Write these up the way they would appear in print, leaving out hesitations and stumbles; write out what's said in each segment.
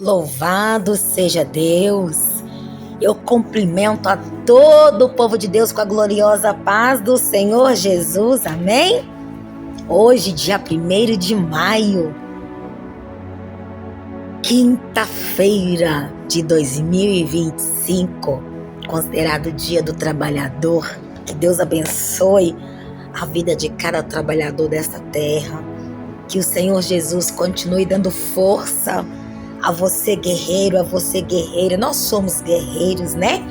Louvado seja Deus! Eu cumprimento a todo o povo de Deus com a gloriosa paz do Senhor Jesus, amém? Hoje, dia 1º de maio, quinta-feira de 2025, considerado Dia do Trabalhador. Que Deus abençoe a vida de cada trabalhador desta terra. Que o Senhor Jesus continue dando força a você, guerreiro, a você, guerreira. Nós somos guerreiros, né?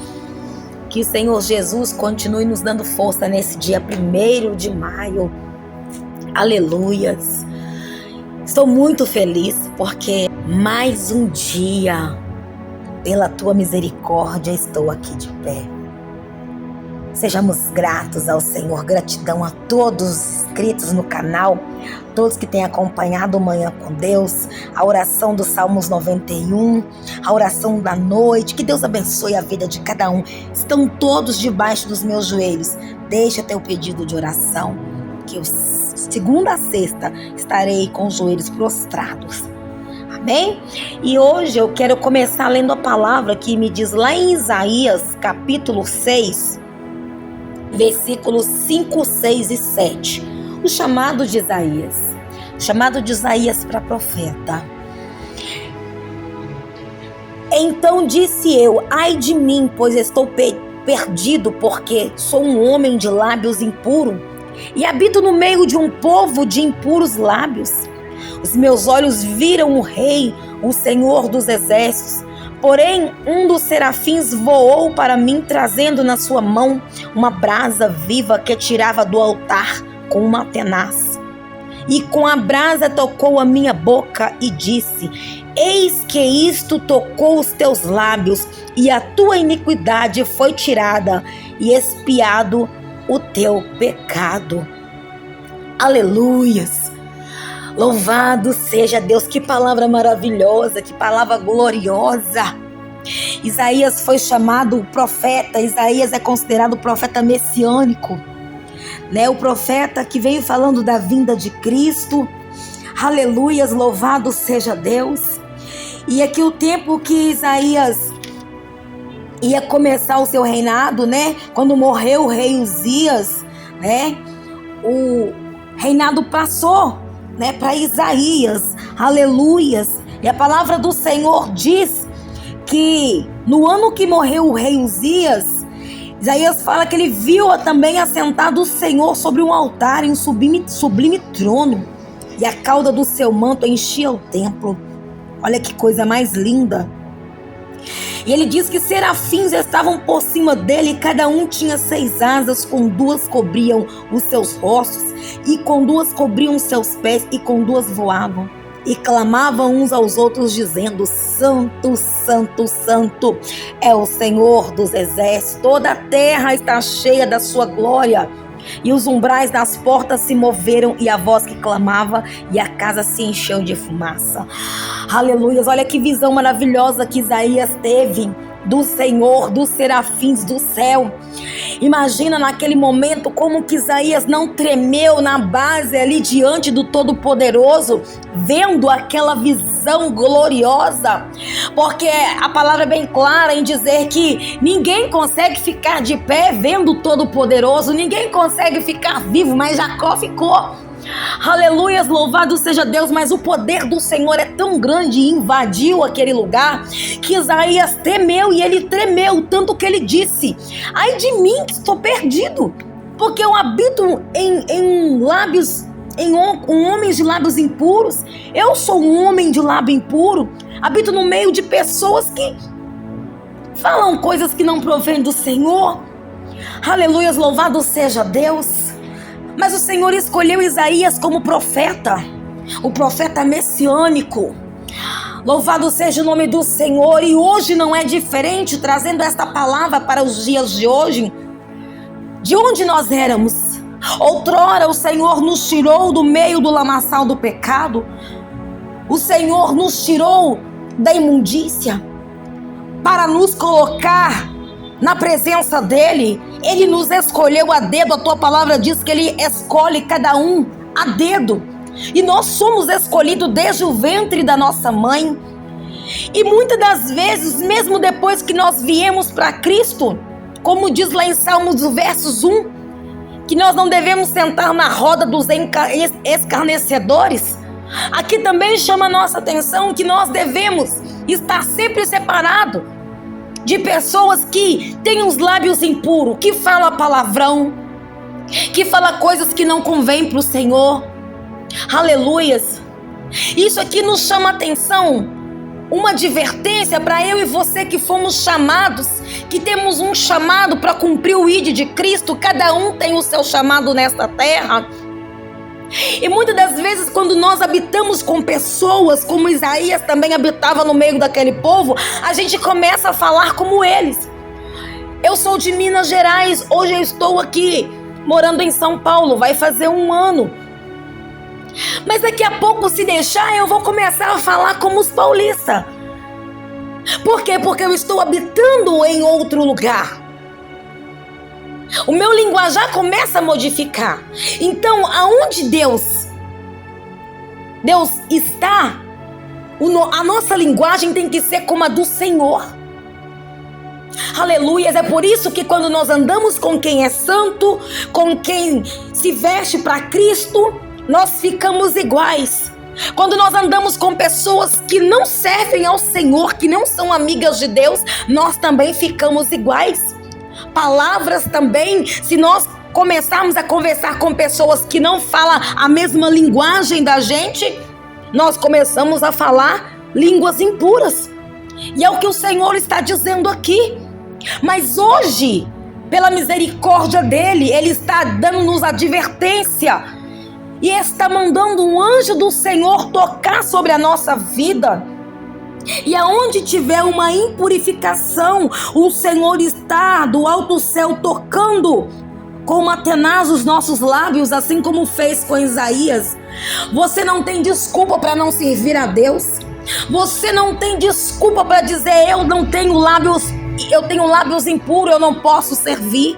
Que o Senhor Jesus continue nos dando força nesse dia 1º de maio. Aleluias. Estou muito feliz porque mais um dia, pela tua misericórdia, estou aqui de pé. Sejamos gratos ao Senhor, gratidão a todos os inscritos no canal, todos que têm acompanhado o Manhã com Deus, a oração dos Salmos 91, a oração da noite. Que Deus abençoe a vida de cada um. Estão todos debaixo dos meus joelhos. Deixa teu pedido de oração, que eu, segunda a sexta, estarei com os joelhos prostrados. Amém? E hoje eu quero começar lendo a palavra que me diz lá em Isaías, capítulo 6, versículos 5, 6 e 7. O chamado de Isaías. O chamado de Isaías para profeta. Então disse eu: ai de mim, pois estou perdido, porque sou um homem de lábios impuros e habito no meio de um povo de impuros lábios. Os meus olhos viram o Rei, o Senhor dos Exércitos. Porém, um dos serafins voou para mim, trazendo na sua mão uma brasa viva que tirava do altar com uma tenaz. E com a brasa tocou a minha boca e disse: eis que isto tocou os teus lábios, e a tua iniquidade foi tirada, e expiado o teu pecado. Aleluias! Louvado seja Deus, que palavra maravilhosa, que palavra gloriosa. Isaías foi chamado profeta. Isaías é considerado profeta messiânico, né? O profeta que veio falando da vinda de Cristo. Aleluias, louvado seja Deus. E aqui o tempo que Isaías ia começar o seu reinado, né? Quando morreu o rei Uzias, né? O reinado passou, né, para Isaías. Aleluias. E a palavra do Senhor diz que no ano que morreu o rei Uzias, Isaías fala que ele viu também assentado o Senhor sobre um altar em um sublime trono, e a cauda do seu manto enchia o templo. Olha que coisa mais linda. E ele diz que serafins estavam por cima dele, e cada um tinha 6 asas, com 2 cobriam os seus rostos, e com 2 cobriam os seus pés, e com 2 voavam. E clamavam uns aos outros, dizendo: Santo, Santo, Santo é o Senhor dos Exércitos, toda a terra está cheia da sua glória. E os umbrais das portas se moveram, e a voz que clamava, e a casa se encheu de fumaça. Aleluias, olha que visão maravilhosa que Isaías teve do Senhor, dos serafins do céu. Imagina naquele momento como que Isaías não tremeu na base ali diante do Todo-Poderoso, vendo aquela visão gloriosa, porque a palavra é bem clara em dizer que ninguém consegue ficar de pé vendo o Todo-Poderoso, ninguém consegue ficar vivo, mas Jacó ficou. Aleluias, louvado seja Deus. Mas o poder do Senhor é tão grande e invadiu aquele lugar que Isaías temeu, e ele tremeu, tanto que ele disse: ai de mim que estou perdido, porque eu habito em lábios, homens de lábios impuros. Eu sou um homem de lábio impuro, habito no meio de pessoas que falam coisas que não provêm do Senhor. Aleluias, louvado seja Deus. Mas o Senhor escolheu Isaías como profeta, o profeta messiânico. Louvado seja o nome do Senhor. E hoje não é diferente, trazendo esta palavra para os dias de hoje. De onde nós éramos? Outrora o Senhor nos tirou do meio do lamaçal do pecado. O Senhor nos tirou da imundícia para nos colocar na presença dele. Ele nos escolheu a dedo. A tua palavra diz que ele escolhe cada um a dedo. E nós somos escolhidos desde o ventre da nossa mãe. E muitas das vezes, mesmo depois que nós viemos para Cristo, como diz lá em Salmos versos 1, que nós não devemos sentar na roda dos escarnecedores, aqui também chama a nossa atenção que nós devemos estar sempre separados de pessoas que têm os lábios impuros, que falam palavrão, que falam coisas que não convêm para o Senhor. Aleluias! Isso aqui nos chama a atenção, uma advertência para eu e você que fomos chamados, que temos um chamado para cumprir o ID de Cristo. Cada um tem o seu chamado nesta terra. E muitas das vezes, quando nós habitamos com pessoas, como Isaías também habitava no meio daquele povo, a gente começa a falar como eles. Eu sou de Minas Gerais, hoje eu estou aqui morando em São Paulo, vai fazer 1 ano. Mas daqui a pouco, se deixar, eu vou começar a falar como os paulistas. Por quê? Porque eu estou habitando em outro lugar. O meu linguajar começa a modificar. Então, aonde Deus está, a nossa linguagem tem que ser como a do Senhor. Aleluias! É por isso que quando nós andamos com quem é santo, com quem se veste para Cristo, nós ficamos iguais. Quando nós andamos com pessoas que não servem ao Senhor, que não são amigas de Deus, nós também ficamos iguais. Palavras também, se nós começarmos a conversar com pessoas que não falam a mesma linguagem da gente, nós começamos a falar línguas impuras. E é o que o Senhor está dizendo aqui. Mas hoje, pela misericórdia dele, ele está dando-nos advertência e está mandando um anjo do Senhor tocar sobre a nossa vida. E aonde tiver uma impurificação, o Senhor está do alto céu tocando com uma tenaz os nossos lábios, assim como fez com Isaías. Você não tem desculpa para não servir a Deus. Você não tem desculpa para dizer eu tenho lábios impuros, eu não posso servir.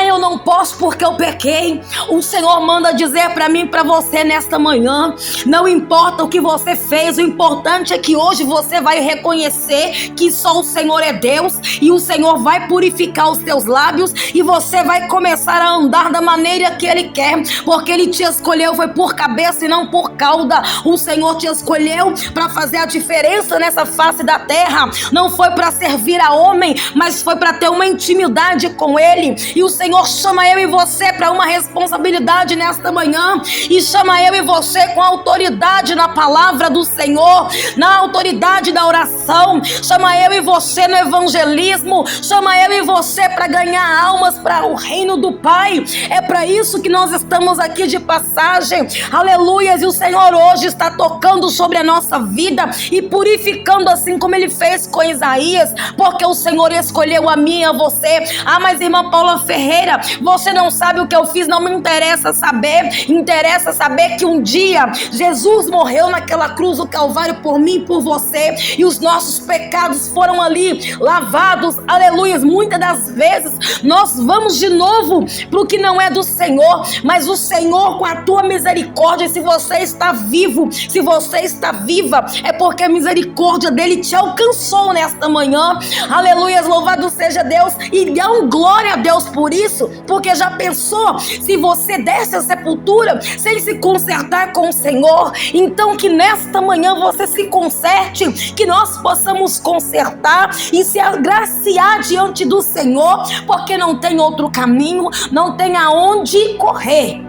Eu não posso porque eu pequei. O Senhor manda dizer para mim e para você nesta manhã, não importa o que você fez, o importante é que hoje você vai reconhecer que só o Senhor é Deus, e o Senhor vai purificar os teus lábios e você vai começar a andar da maneira que Ele quer, porque Ele te escolheu foi por cabeça e não por cauda. O Senhor te escolheu para fazer a diferença nessa face da terra. Não foi para servir a homem, mas foi para ter uma intimidade com Ele. E o Senhor chama eu e você para uma responsabilidade nesta manhã, e chama eu e você com autoridade na palavra do Senhor, na autoridade da oração. Chama eu e você no evangelismo. Chama eu e você para ganhar almas para o reino do Pai. É para isso que nós estamos aqui de passagem. Aleluias! E o Senhor hoje está tocando sobre a nossa vida e purificando, assim como Ele fez com Isaías, porque o Senhor escolheu a mim e a você. Mas irmã Paula Ferreira, você não sabe o que eu fiz. Não me interessa saber. Interessa saber que um dia Jesus morreu naquela cruz do Calvário por mim e por você, e os nossos pecados foram ali lavados. Aleluia! Muitas das vezes nós vamos de novo para o que não é do Senhor, mas o Senhor, com a tua misericórdia, se você está vivo, se você está viva, é porque a misericórdia dele te alcançou nesta manhã. Aleluia! Louvado seja Deus, e dá um glória a Deus por isso, porque já pensou se você desce à sepultura sem se consertar com o Senhor? Então que nesta manhã você se conserte, que nós possamos consertar e se agraciar diante do Senhor, porque não tem outro caminho, não tem aonde correr.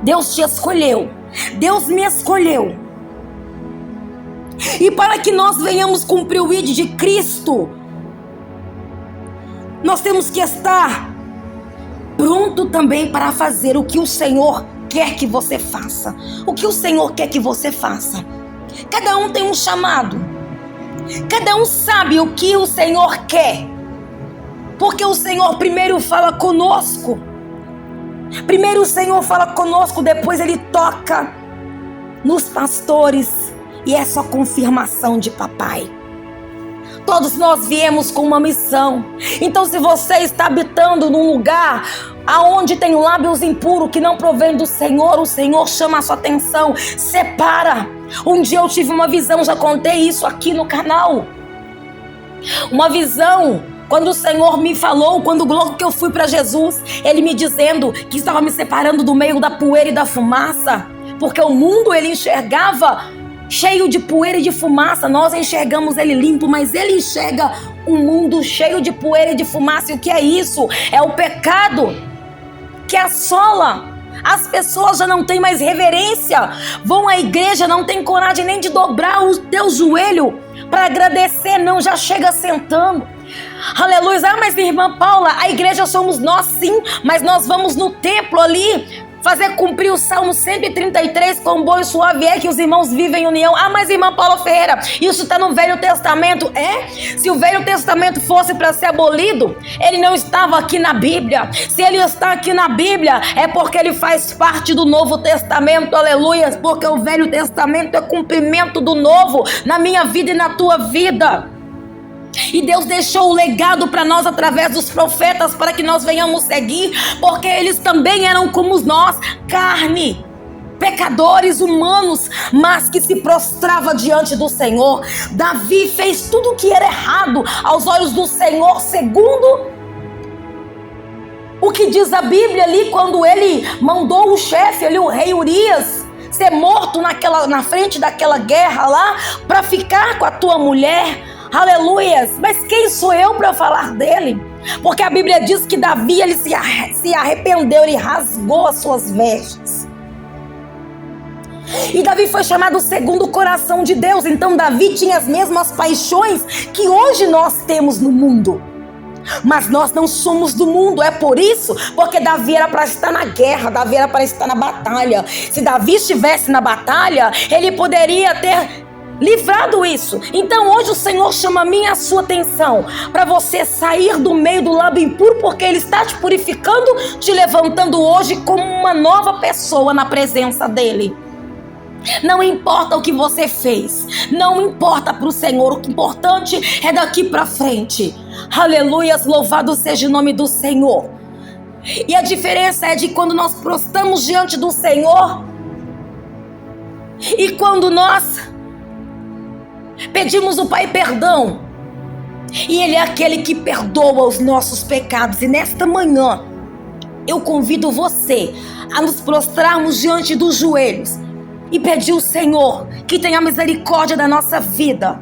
Deus te escolheu, Deus me escolheu, e para que nós venhamos cumprir o ID de Cristo, nós temos que estar pronto também para fazer o que o Senhor quer que você faça. O que o Senhor quer que você faça. Cada um tem um chamado. Cada um sabe o que o Senhor quer. Porque o Senhor primeiro fala conosco. Primeiro o Senhor fala conosco, depois Ele toca nos pastores. E é só confirmação de papai. Todos nós viemos com uma missão. Então, se você está habitando num lugar aonde tem lábios impuros que não provém do Senhor, o Senhor chama a sua atenção. Separa. Um dia eu tive uma visão, já contei isso aqui no canal. Uma visão, quando o Senhor me falou, quando logo que eu fui para Jesus, Ele me dizendo que estava me separando do meio da poeira e da fumaça, porque o mundo Ele enxergava cheio de poeira e de fumaça. Nós enxergamos Ele limpo, mas Ele enxerga um mundo cheio de poeira e de fumaça. E o que é isso? É o pecado que assola. As pessoas já não têm mais reverência, vão à igreja, não tem coragem nem de dobrar o teu joelho para agradecer, não, já chega sentando. Aleluia. Mas minha irmã Paula, a igreja somos nós sim, mas nós vamos no templo ali fazer cumprir o Salmo 133, quão bom e suave é que os irmãos vivem em união. Mas irmã Paula Ferreira, isso está no Velho Testamento. Se o Velho Testamento fosse para ser abolido, ele não estava aqui na Bíblia. Se ele está aqui na Bíblia, é porque ele faz parte do Novo Testamento, aleluia, porque o Velho Testamento é cumprimento do Novo na minha vida e na tua vida. E Deus deixou o legado para nós através dos profetas, para que nós venhamos seguir, porque eles também eram como nós, carne, pecadores humanos, mas que se prostrava diante do Senhor. Davi fez tudo o que era errado aos olhos do Senhor, segundo o que diz a Bíblia ali, quando ele mandou o chefe ali, o rei Urias, ser morto na frente daquela guerra lá, para ficar com a tua mulher. Aleluias. Mas quem sou eu para falar dele? Porque a Bíblia diz que Davi, ele se arrependeu, ele rasgou as suas vestes. E Davi foi chamado segundo o coração de Deus. Então Davi tinha as mesmas paixões que hoje nós temos no mundo. Mas nós não somos do mundo. É por isso, porque Davi era para estar na guerra, Davi era para estar na batalha. Se Davi estivesse na batalha, ele poderia ter livrado isso. Então hoje o Senhor chama a minha e a sua atenção para você sair do meio do lado impuro, porque Ele está te purificando, te levantando hoje como uma nova pessoa na presença dEle. Não importa o que você fez, não importa para o Senhor, o importante é daqui para frente. Aleluias, louvado seja o nome do Senhor. E a diferença é de quando nós prostramos diante do Senhor e quando nós pedimos ao Pai perdão, e Ele é aquele que perdoa os nossos pecados. E nesta manhã eu convido você a nos prostrarmos diante dos joelhos e pedir ao Senhor que tenha misericórdia da nossa vida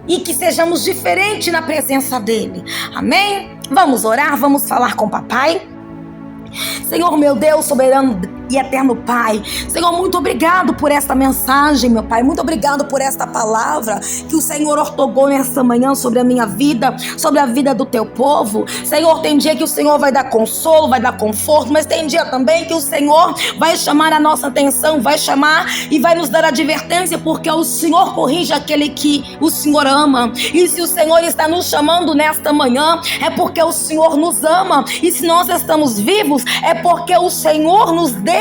e que sejamos diferentes na presença dEle. Amém? Vamos orar, vamos falar com o Papai. Senhor, meu Deus, soberano e eterno Pai, Senhor, muito obrigado por esta mensagem, meu Pai, muito obrigado por esta palavra que o Senhor ortogou nesta manhã sobre a minha vida, sobre a vida do teu povo. Senhor, tem dia que o Senhor vai dar consolo, vai dar conforto, mas tem dia também que o Senhor vai chamar a nossa atenção, vai chamar e vai nos dar advertência, porque o Senhor corrige aquele que o Senhor ama. E se o Senhor está nos chamando nesta manhã, é porque o Senhor nos ama. E se nós estamos vivos, é porque o Senhor nos deu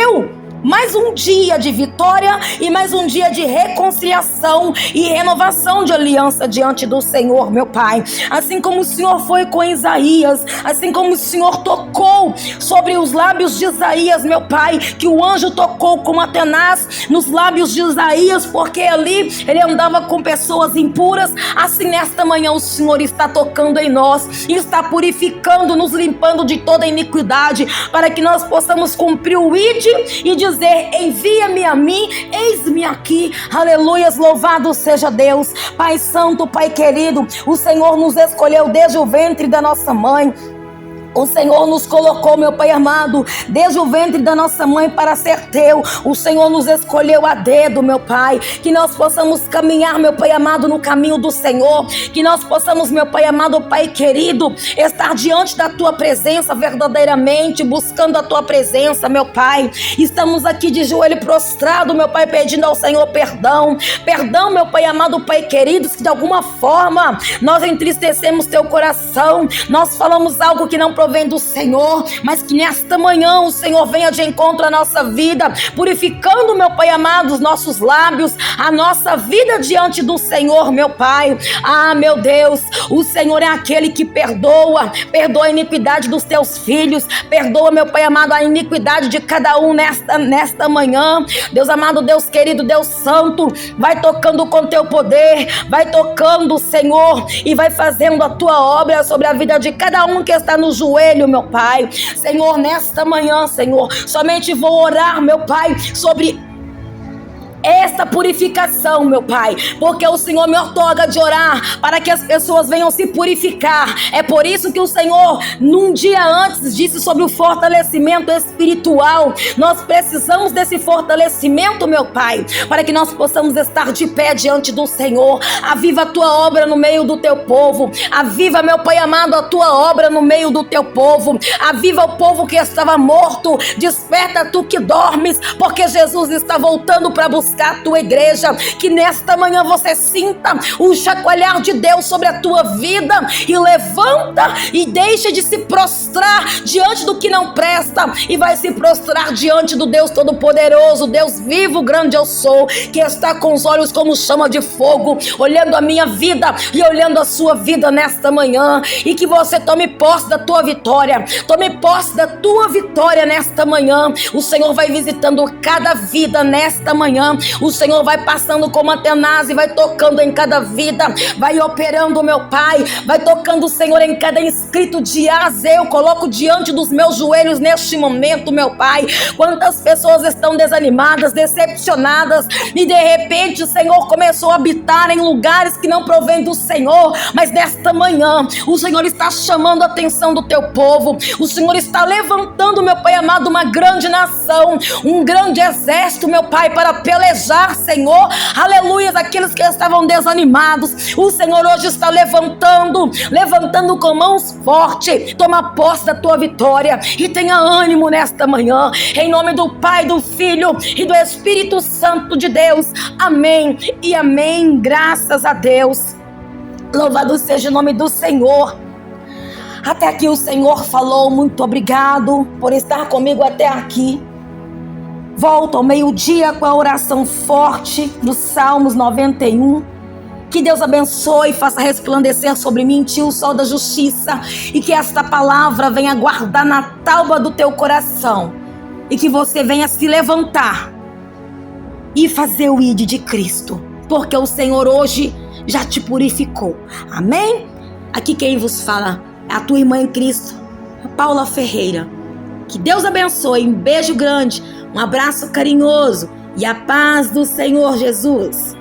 mais um dia de vitória e mais um dia de reconciliação e renovação de aliança diante do Senhor, meu Pai. Assim como o Senhor foi com Isaías, assim como o Senhor tocou sobre os lábios de Isaías, meu Pai, que o anjo tocou como Atenaz nos lábios de Isaías, porque ali ele andava com pessoas impuras. Assim nesta manhã o Senhor está tocando em nós, está purificando, nos limpando de toda iniquidade, para que nós possamos cumprir o ID e dizer: envia-me a mim, eis-me aqui. Aleluias, louvado seja Deus. Pai santo, Pai querido, o Senhor nos escolheu desde o ventre da nossa mãe. O Senhor nos colocou, meu Pai amado, desde o ventre da nossa mãe para ser teu. O Senhor nos escolheu a dedo, meu Pai. Que nós possamos caminhar, meu Pai amado, no caminho do Senhor. Que nós possamos, meu Pai amado, Pai querido, estar diante da tua presença verdadeiramente, buscando a tua presença, meu Pai. Estamos aqui de joelho prostrado, meu Pai, pedindo ao Senhor perdão. Perdão, meu Pai amado, Pai querido, se de alguma forma nós entristecemos teu coração, nós falamos algo que não provém provém do Senhor, mas que nesta manhã o Senhor venha de encontro à nossa vida, purificando, meu Pai amado, os nossos lábios, a nossa vida diante do Senhor, meu Pai. Ah, meu Deus, o Senhor é aquele que perdoa a iniquidade dos teus filhos, perdoa, meu Pai amado, a iniquidade de cada um nesta manhã. Deus amado, Deus querido, Deus santo, vai tocando com teu poder, vai tocando, Senhor, e vai fazendo a tua obra sobre a vida de cada um que está no joelho, meu Pai. Senhor, nesta manhã, Senhor, somente vou orar, meu Pai, sobre esta purificação, meu Pai, porque o Senhor me outorga de orar para que as pessoas venham se purificar. É por isso que o Senhor, num dia antes, disse sobre o fortalecimento espiritual. Nós precisamos desse fortalecimento, meu Pai, para que nós possamos estar de pé diante do Senhor. Aviva a tua obra no meio do teu povo. Aviva, meu Pai amado, a tua obra no meio do teu povo. Aviva o povo que estava morto. Desperta tu que dormes, porque Jesus está voltando para buscar a tua igreja. Que nesta manhã você sinta o chacoalhar de Deus sobre a tua vida, e levanta e deixa de se prostrar diante do que não presta, e vai se prostrar diante do Deus Todo-Poderoso, Deus vivo, grande eu sou, que está com os olhos como chama de fogo, olhando a minha vida e olhando a sua vida nesta manhã. E que você tome posse da tua vitória, tome posse da tua vitória nesta manhã. O Senhor vai visitando cada vida nesta manhã. O Senhor vai passando como antenaz e vai tocando em cada vida, vai operando, meu Pai, vai tocando, Senhor, em cada inscrito de A a Z. Eu coloco diante dos meus joelhos neste momento, meu Pai, quantas pessoas estão desanimadas, decepcionadas, e de repente o Senhor começou a habitar em lugares que não provém do Senhor. Mas nesta manhã o Senhor está chamando a atenção do teu povo. O Senhor está levantando, meu Pai amado, uma grande nação, um grande exército, meu Pai, para pelejar, Senhor, aleluia, aqueles que estavam desanimados. O Senhor hoje está levantando com mãos fortes. Toma posse da tua vitória e tenha ânimo nesta manhã, em nome do Pai, do Filho e do Espírito Santo de Deus. Amém e amém. Graças a Deus. Louvado seja o nome do Senhor. Até aqui o Senhor falou. Muito obrigado por estar comigo até aqui. Volto ao meio-dia com a oração forte dos Salmos 91. Que Deus abençoe e faça resplandecer sobre mim o sol da justiça, e que esta palavra venha guardar na tálba do teu coração, e que você venha se levantar e fazer o ide de Cristo, porque o Senhor hoje já te purificou. Amém? Aqui quem vos fala é a tua irmã em Cristo, Paula Ferreira. Que Deus abençoe, um beijo grande, um abraço carinhoso e a paz do Senhor Jesus.